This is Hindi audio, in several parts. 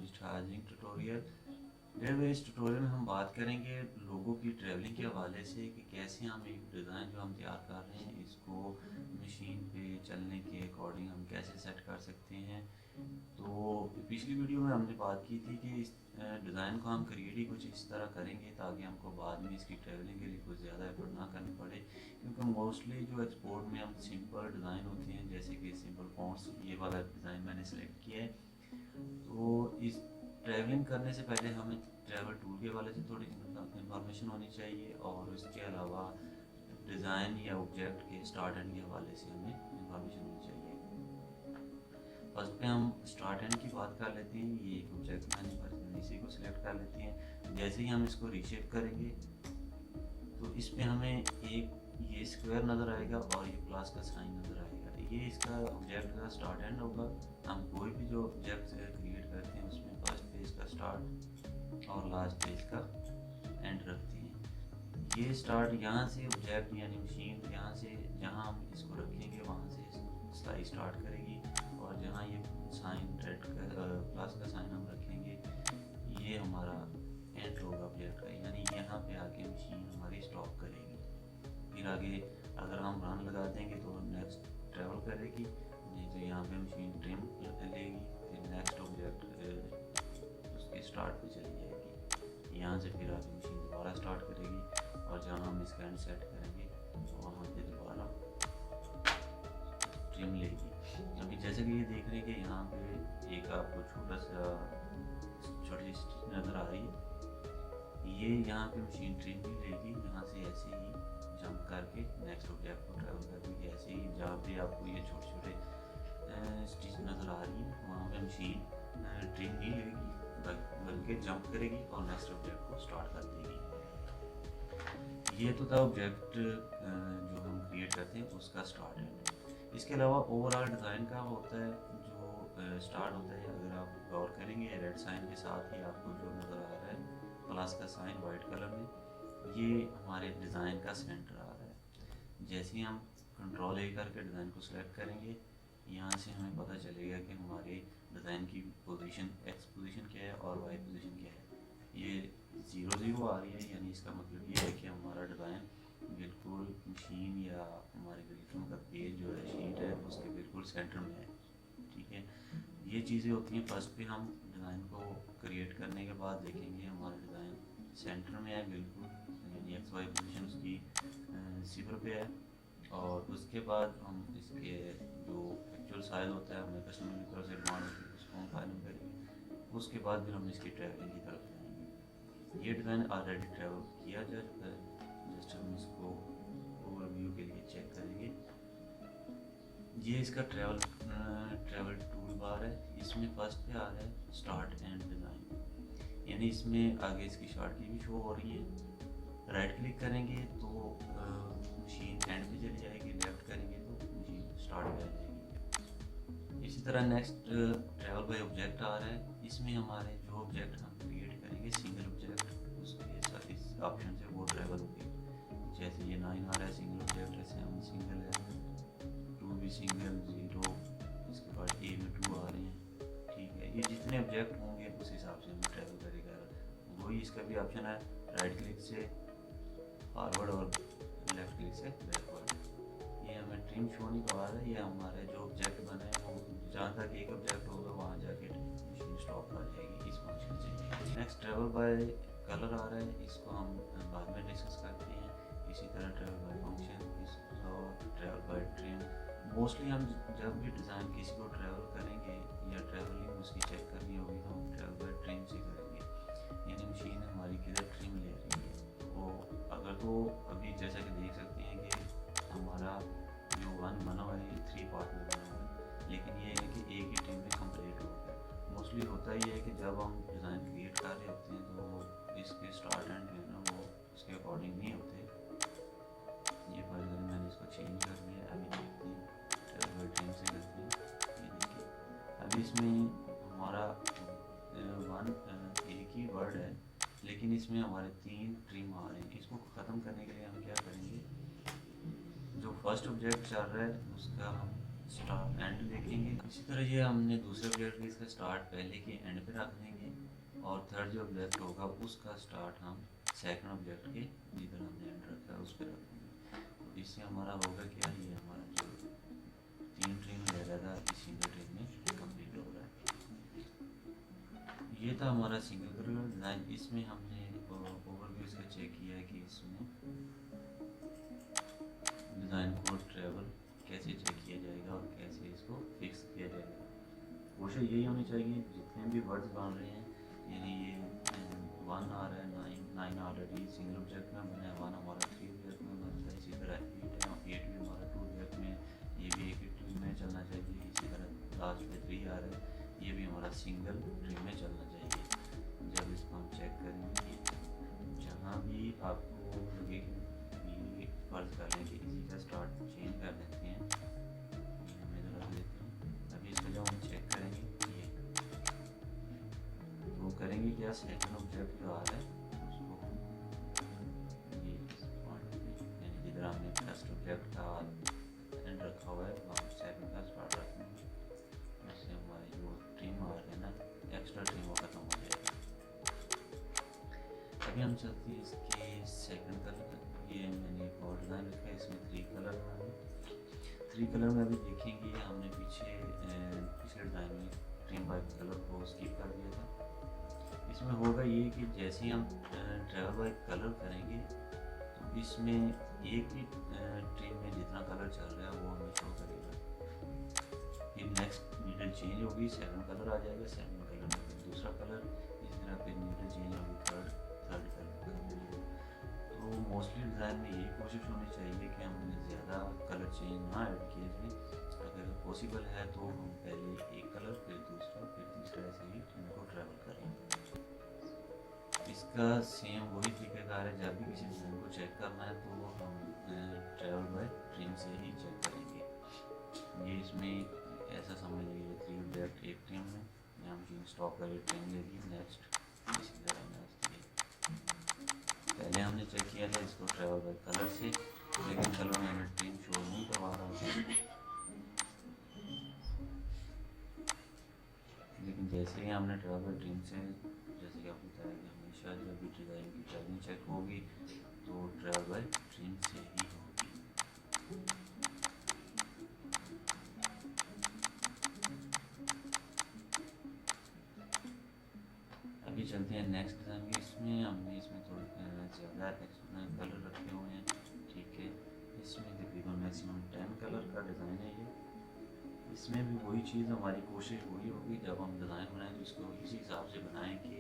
Charging tutorial. डेयर इस ट्यूटोरियल में हम बात करेंगे लोगों की ट्रैवलिंग के हवाले से कि कैसे हम एक डिज़ाइन जो हम तैयार कर रहे हैं इसको मशीन पे चलने के अकॉर्डिंग हम कैसे सेट कर सकते हैं। तो पिछली वीडियो में हमने बात की थी कि इस डिज़ाइन को हम क्रिएट ही कुछ इस तरह करेंगे ताकि हमको बाद में इसकी ट्रैवलिंग के लिए कुछ ज़्यादा एफर्ट ना करनी पड़े, क्योंकि मोस्टली जो एक्सपोर्ट में हम सिंपल डिज़ाइन होते हैं जैसे कि सिंपल फॉन्ट्स, ये वाला डिज़ाइन मैंने सेलेक्ट किया है। तो इस ट्रैवलिंग करने से पहले हमें ट्रैवल टूल के हवाले से थोड़ी इंफॉर्मेशन होनी चाहिए और इसके अलावा डिज़ाइन या ऑब्जेक्ट के स्टार्ट एंड के हवाले से हमें इंफॉर्मेशन होनी चाहिए। फर्स्ट पे हम स्टार्ट एंड की बात कर लेते हैं। ये एक ऑब्जेक्ट मैंने इसी को सिलेक्ट कर लेते हैं। जैसे ही हम इसको रीशेप करेंगे तो इस पे हमें एक ये स्क्वायर नज़र आएगा और ये प्लस का साइन नज़र आएगा। ये इसका ऑब्जेक्ट का स्टार्ट एंड होगा। हम कोई भी जो ऑब्जेक्ट क्रिएट करते हैं उसमें फर्स्ट पे इसका स्टार्ट और लास्ट पे इसका एंड रखते हैं। ये स्टार्ट यहाँ से ऑब्जेक्ट यानी मशीन यहाँ से जहाँ हम इसको रखेंगे वहाँ से स्लाइड स्टार्ट करेगी और जहाँ ये साइन रेड का प्लस का साइन हम रखेंगे ये हमारा एंड होगा ऑब्जेक्ट का, यानी यहाँ पे आके मशीन हमारी स्टॉप करेगी। फिर आगे अगर हम रन लगा देंगे तो नेक्स्ट ट्रैवल करेगी, नहीं तो यहाँ पे मशीन ट्रिम लेगी, फिर नेक्स्ट ऑब्जेक्ट उसके स्टार्ट पे चली जाएगी। यहाँ से फिर आगे मशीन दोबारा स्टार्ट करेगी और जहाँ हम इसका एंड सेट करेंगे तो वहाँ पे दोबारा ट्रिम लेगी। अभी जैसे कि ये देख रहे हैं कि यहाँ पे एक आपको छोटी सी स्टिच नज़र आ रही है। ये यहाँ पे मशीन ट्रिम भी लेगी, यहाँ से ऐसे ही जंप करके नेक्स्ट ऑब्जेक्ट को ट्रैवल करके ऐसे ही जहाँ पे आपको ये छोटे छोटे स्टिच नज़र आ रही है वहाँ पे मशीन ट्रिम नहीं लेगी बल्कि जंप करेगी और नेक्स्ट ऑब्जेक्ट को स्टार्ट कर देगी। ये तो था ऑब्जेक्ट जो हम क्रिएट करते हैं उसका स्टार्ट एंड। इसके अलावा ओवरऑल डिज़ाइन का होता है जो स्टार्ट होता है, अगर आप गौर करेंगे रेड साइन के साथ ही आपको जो नज़र आ रहा है प्लस का साइन वाइट कलर में, ये हमारे डिज़ाइन का सेंटर आ रहा है। जैसे ही हम कंट्रोल ए करके डिज़ाइन को सिलेक्ट करेंगे यहाँ से हमें पता चलेगा कि हमारे डिज़ाइन की पोजीशन एक्स पोजीशन क्या है और वाई पोजीशन क्या है। ये 0 0 आ रही है, यानी इसका मतलब ये है कि हमारा डिज़ाइन बिल्कुल मशीन या हमारे बिल्कुल का पेज जो है शीट है उसके बिल्कुल सेंटर में है। ठीक है, ये चीज़ें होती हैं। फर्स्ट पे हम डिज़ाइन को क्रिएट करने के बाद देखेंगे हमारा डिज़ाइन सेंटर में है बिल्कुल, यानी एक्स वाई पोजीशन उसकी 0 पे है। और उसके बाद हम इसके जो एक्चुअल साइज़ होता है हमें कस्टमर की तरफ से डिमांड होती है उसको हम फाइनल करेंगे। उसके बाद फिर हम इसकी ट्रैवलिंग की तरफ जाएंगे। ये डिज़ाइन ऑलरेडी ट्रैवल किया जा चुका है, जस्ट हम इसको ओवरव्यू के लिए चेक करेंगे। ये इसका ट्रैवल टूल बार है। इसमें फर्स्ट पे आ रहा है स्टार्ट एंड डिज़ाइन, यानी इसमें आगे इसकी शॉर्ट की भी शो हो रही है। राइट क्लिक करेंगे तो मशीन एंड पे चली जाएगी, लेफ्ट करेंगे तो मशीन स्टार्ट पे आ जाएगी। इसी तरह नेक्स्ट ट्रैवल बाय ऑब्जेक्ट आ रहा है। इसमें हमारे जो ऑब्जेक्ट हम क्रिएट करेंगे सिंगल ऑब्जेक्ट उसके साथ इस ऑप्शन से वो ट्रैवल होगी। जैसे ये 9 आ रहा है सिंगल ऑब्जेक्ट है, 7 सिंगल है, 2 भी सिंगल, 0, इसके बाद ए में 2 आ रहे हैं। ठीक है, ये जितने ऑब्जेक्ट होंगे उस हिसाब से हमें ट्रैवल करेगा। वही इसका भी ऑप्शन है, राइट क्लिक से फॉरवर्ड और लेफ्ट क्लिक से बैकवर्ड। ये हमें ट्रिम शो नहीं करवा रहा है, ये हमारे जो ऑब्जेक्ट बने हैं वो जहाँ तक एक ऑब्जेक्ट होगा वहाँ जाके मशीन स्टॉप कर जाएगी इस फंक्शन से। नेक्स्ट ट्रैवल बाय कलर आ रहा है, इसको हम बाद में डिस्कस करते हैं। इसी तरह ट्रैवल बाय फंक्शन, इसको ट्रैवल बाय ट्रिम। मोस्टली हम जब भी डिज़ाइन किसी को ट्रैवल करेंगे या ट्रैवलिंग उसकी चेक करनी होगी तो हम ट्रैवल बाय ट्रिम से करेंगे, यानी मशीन हमारी किधर ट्रिम ले रही है। वो अगर तो अभी जैसा कि देख सकते हैं कि हमारा जो वन बना हुआ है ये 3 पार्ट में बना हुआ है, लेकिन ये है कि एक ही टीम में कंप्लीट हो गया। मोस्टली होता ही है कि जब हम डिज़ाइन क्रिएट कर रहे होते हैं तो इसके स्टार्ट एंड जो है ना वो उसके अकॉर्डिंग नहीं होते। ये फर्दर मैंने इसको चेंज कर दिया। अभी देखते हैं ट्रेन से करते हैं। ये देखिए अभी इसमें हमारा वन एक ही वर्ड है लेकिन इसमें हमारे 3 ट्रिम आ रहे हैं। इसको ख़त्म करने के लिए हम क्या करेंगे, जो फर्स्ट ऑब्जेक्ट चल रहा है उसका हम स्टार्ट एंड देखेंगे। इसी तरह ये हमने दूसरे ऑब्जेक्ट के इसका स्टार्ट पहले के एंड पे रख देंगे और थर्ड जो ऑब्जेक्ट होगा उसका स्टार्ट हम सेकंड ऑब्जेक्ट के जिधर हमने एंड रखा है उस पर रख देंगे। तो इससे हमारा होगा क्या, ये हमारा जो 3 ट्रिम ले रहा था इस सिंगल ट्रिम में कंप्लीट हो रहा है। ये था हमारा सिंगल कलर डिज़ाइन। इसमें हमने ओवरव्यू इसका चेक किया है कि इसमें डिज़ाइन को ट्रेवल कैसे चेक किया जाएगा और कैसे इसको फिक्स किया जाएगा। कोशिश यही होनी चाहिए जितने भी वर्ड्स बन रहे हैं, यानी ये 1 आ रहा है, 9 ऑलरेडी सिंगल ऑब्जेक्ट में बना है, 1 हमारा 3 ऑब्जेक्ट में बनता है, इसी तरह 8 है, 8 भी हमारा 2 ऑब्जेक्ट में, ये भी एक ट्रिम में चलना चाहिए, इसी तरह लास्ट में 3 आ रहा है, ये भी हमारा सिंगल ट्रिम में चलना चाहिए। जब इसको हम चेक करेंगे, जहाँ भी आपको लगे कि फर्ज कर लें कि इसी का स्टार्ट चेंज कर देते हैं, मैं ज़रा देता हूँ। अभी इसको जब हम चेक करेंगे ये तो करेंगे क्या, सेकंड ऑब्जेक्ट जो आ रहा है उसको ये इस पॉइंट पे, यानी जिधर हमने फर्स्ट ऑब्जेक्ट का एंड रखा हुआ है वहाँ सेकंड का स्टार्ट रखेंगे। इससे हमारी जो ट्रिम आ रही है ना, एक्स्ट्रा ट्रिम वो खत्म हो जाएगा। अभी हम चलते हैं इसके सेकंड कलर। ये मैंने एक और डिज़ाइन रखा है, इसमें 3 कलर में 3 कलर में अभी देखेंगे हमने पीछे पिछले डिज़ाइन में ट्रिम बाय कलर को स्किप कर दिया था। इसमें होगा ये कि जैसे ही हम ट्रेवल बाय कलर करेंगे तो इसमें एक ही ट्रिम में जितना कलर चल रहा है वो हमें शो करेगा। फिर नेक्स्ट नीडल चेंज होगी, सेकंड कलर आ जाएगा, सेकंड कलर में फिर दूसरा कलर, इस तरह फिर नीडल चेंज होगी, थर्ड कलर। तो मोस्टली डिज़ाइन में यही कोशिश होनी चाहिए कि हमने ज़्यादा कलर चेंज ना ऐड किए जाए। अगर पॉसिबल है तो हम पहले एक कलर फिर दूसरा फिर तीसरा ऐसे ही इनको ट्रैवल करें। इसका सेम वही तरीक़ाकार है, जब भी किसी डिज़ाइन को चेक करना है तो हम ट्रैवल बाय ट्रिम से ही चेक करेंगे। ये इसमें ऐसा समझ लीजिए 3 ऑब्जेक्ट एक ट्रिम में, यहाँ मशीन स्टॉप करके ट्रिम लेगी, नेक्स्ट इसी तरह नेक्स्ट। पहले हमने चेक किया था इसको ट्रेवल बाय कलर से, लेकिन कलर में हमें ट्रिम शो नहीं करवा रहा था। लेकिन जैसे ही हमने ट्रेवल बाय ट्रिम से, जैसे कि आपको बताया कि हमेशा जब भी डिज़ाइन की ट्रेवलिंग चेक होगी तो ट्रेवल बाय ट्रिम से ही होगी। अभी चलते हैं नेक्स्ट डिज़ाइन के। इसमें थोड़े ज़्यादा कलर रखे हुए हैं, ठीक है। इसमें तकरीबन मैक्सिमम 10 कलर का डिज़ाइन है ये। इसमें भी वही चीज़, हमारी कोशिश वही होगी जब हम डिज़ाइन बनाएं तो इसको इसी हिसाब से बनाएं कि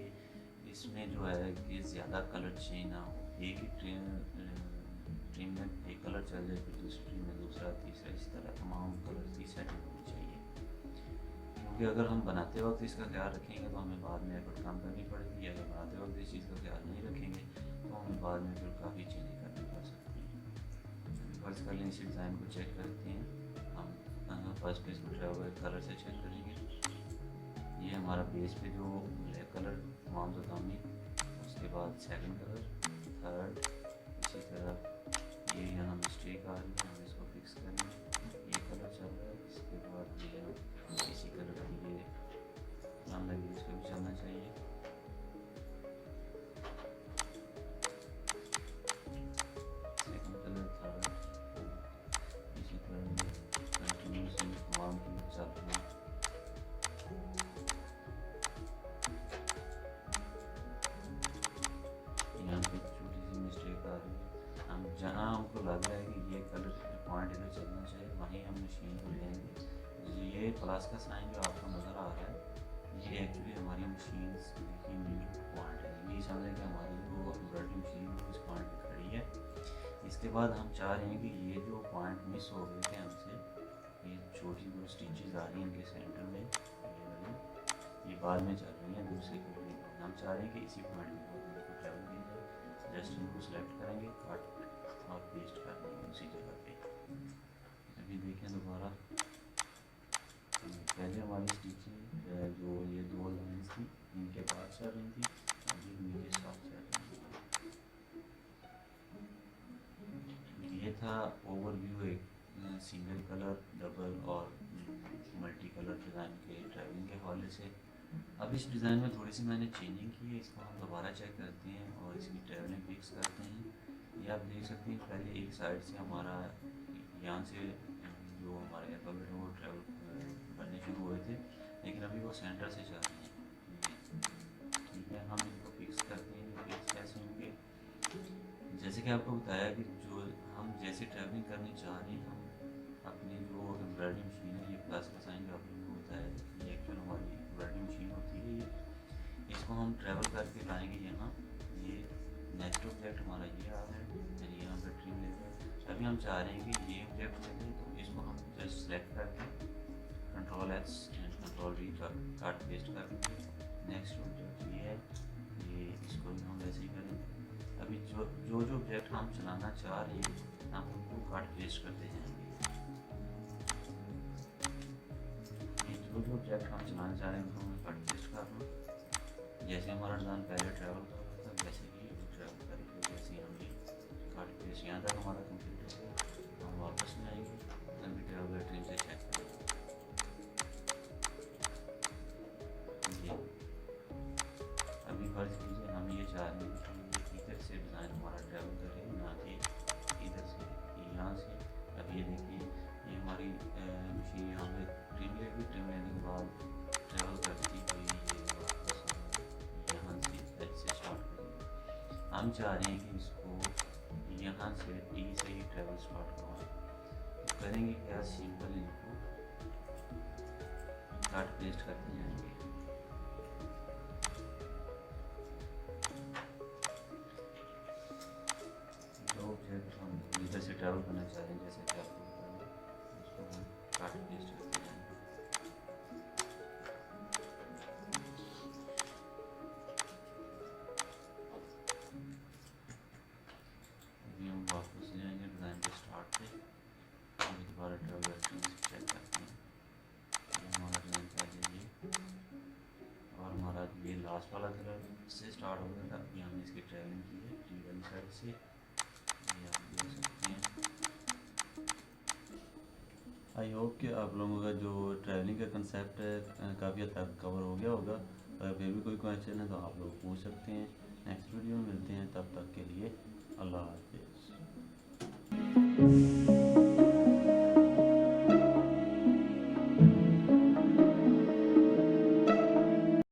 इसमें जो है कि ज़्यादा कलर चेंज ना हो। एक ही ट्रिम में एक कलर चल जाए, फिर दूसरी ट्रिम में दूसरा, तीसरा, इस तरह तमाम कलर की सेटिंग होनी चाहिए। क्योंकि अगर हम बनाते वक्त इसका ख्याल रखेंगे तो हमें बाद में एफर्ट कम करनी पड़ेगी। अगर बनाते वक्त इस चीज़ का ख्याल नहीं रखेंगे तो हमें बाद में फिर काफ़ी चेंजें करनी पड़ सकती हैं। फर्स्ट कर लें, इसी डिज़ाइन को चेक करते हैं हम। फर्स्ट पेज को ट्रेवल कलर से चेक करेंगे। ये हमारा बेस पे जो ब्लैक कलर तमाम दामी, उसके बाद सेकंड कलर, थर्ड, इसी तरह ये यहाँ मिस्टेक आ रही है, हम इसको फिक्स करेंगे। ये कलर चल रहा है, इसके बाद ये इसी कलर की ये नाम लगी, इसको भी चलना चाहिए। सेकंड कलर, थर्ड, इसी तरह कंटिन्यूसली तमाम की चल रही है। यहाँ पे छोटी सी मिस्टेक आ रही है। हम जहाँ हमको लग रहा है कि ये कलर पॉइंट इधर चलना चाहिए वहीं हम मशीन को ले आएंगे। ये प्लस का साइन जो आपको नज़र आ रहा है, ये एक्चुअली हमारी मशीन की न्यू पॉइंट है। ये समझें कि हमारी जो एम्ब्रॉयडरी मशीन इस पॉइंट पे खड़ी है। इसके बाद हम चाह रहे हैं कि ये जो पॉइंट मिस हो गए थे हमसे, ये छोटी जो स्टिचेस आ रही हैं इनके सेंटर में, ये वाली, ये बाद में चल रही हैं दूसरी कलर। हम चाह रहे हैं कि इसी पॉइंट में इनको ट्रैवल किया जाए। जस्ट इनको सेलेक्ट करेंगे, कट और पेस्ट कर देंगे उसी जगह पे। अभी देखें दोबारा, पहले हमारी स्टिचिंग जो ये 2 लाइन्स थी इनके बाद चल रही थी, अभी इनके साथ चल रही थी। ये था ओवरव्यू एक सिंगल कलर, डबल और मल्टी कलर डिज़ाइन के ट्रैवलिंग के हवाले से। अब इस डिज़ाइन में थोड़ी सी मैंने चेंजिंग की है, इसको हम दोबारा चेक करते हैं और इसकी ट्रैवलिंग फिक्स करते हैं। ये आप देख सकते हैं पहले एक साइड से हमारा यहाँ से जो हमारे अल्फ़ाबेट है वो ट्रैवल बनने शुरू हुए थे, लेकिन अभी वो सेंटर से जा रहे हैं। ठीक है, हम इनको फिक्स करते हैं। ये फिक्स कैसे होंगे, जैसे कि आपको बताया कि जो हम जैसे ट्रैवलिंग करनी चाह रहे हैं, हम अपनी जो एम्ब्रॉयडरी मशीन है, ये प्लस का साइन जो आपको बताया, ये एक्चुअल हमारी एम्ब्रॉयडरी मशीन होती है। ये इसको हम ट्रैवल करके लाएंगे यहाँ। ये नेक्स्ट ऑब्जेक्ट हमारा ये आ रहा है, यानी यहाँ पर ट्रिम लेते हैं। अभी हम चाह रहे हैं कि ये ऑब्जेक्ट लेते हैं, तो इसको हम जस्ट सेलेक्ट करके Ctrl+X एंड Ctrl+V काट पेस्ट करके नेक्स्ट ऑब्जेक्ट ये है, ये इसको भी हम वैसे ही करें। अभी जो जो जो ऑब्जेक्ट हम चलाना चाह रहे हैं, हम उनको काट पेस्ट करते जाएंगे। ये जो जो ऑब्जेक्ट हम चलाना चाह रहे हैं उनको मैं काट पेस्ट कर रहा हूँ। जैसे हमारा डिज़ाइन पहले ट्रैवल कर रहा था, वैसे ही ट्रैवल करेंगे। जैसे हम ये काट पेस्ट यहाँ तक हमारा कंप्लीट हो गया, हम वापस में आएंगे, अभी ट्रैवल ट्रेन से चेक करेंगे। अभी फर्ज कीजिए हम ये चाह रहे हैं कि इधर से डिज़ाइन हमारा ट्रैवल करे, ना कि इधर से, यहाँ से। अब ये देखिए, ये हमारी मशीन यहाँ पे ट्रिम लेगी, ट्रिम लेने के बाद ट्रैवल करती हुई ये वापस यहाँ से एच से स्टार्ट करेगी। हम चाह रहे हैं कि इसको यहाँ से टी से ही ट्रैवल स्टार्ट करवाएं। तो करेंगे क्या, सिंपल इनको काट पेस्ट करते जाएंगे। ऑब्जेक्ट हम इधर से ट्रैवल करना चाह रहे हैं, जैसे कि आपको बताया, उसको हम काट पेस्ट करते जाएंगे। अभी हम वापस जाएंगे डिज़ाइन के स्टार्ट पे, अभी दोबारा ट्रैवल चेक करते हैं। ये हमारा डिज़ाइन पहले ये और हमारा ये लास्ट वाला कलर से स्टार्ट हो गया था। अभी हमने इसकी ट्रैवलिंग की है टी वाली साइड से, ये आप देख सकते हैं। आई होप कि आप लोगों का जो ट्रैवलिंग का कंसेप्ट है काफ़ी हद तक कवर हो गया होगा। अगर फिर भी कोई क्वेश्चन है तो आप लोग पूछ सकते हैं। नेक्स्ट वीडियो में मिलते हैं, तब तक के लिए अल्लाह हाफिज़।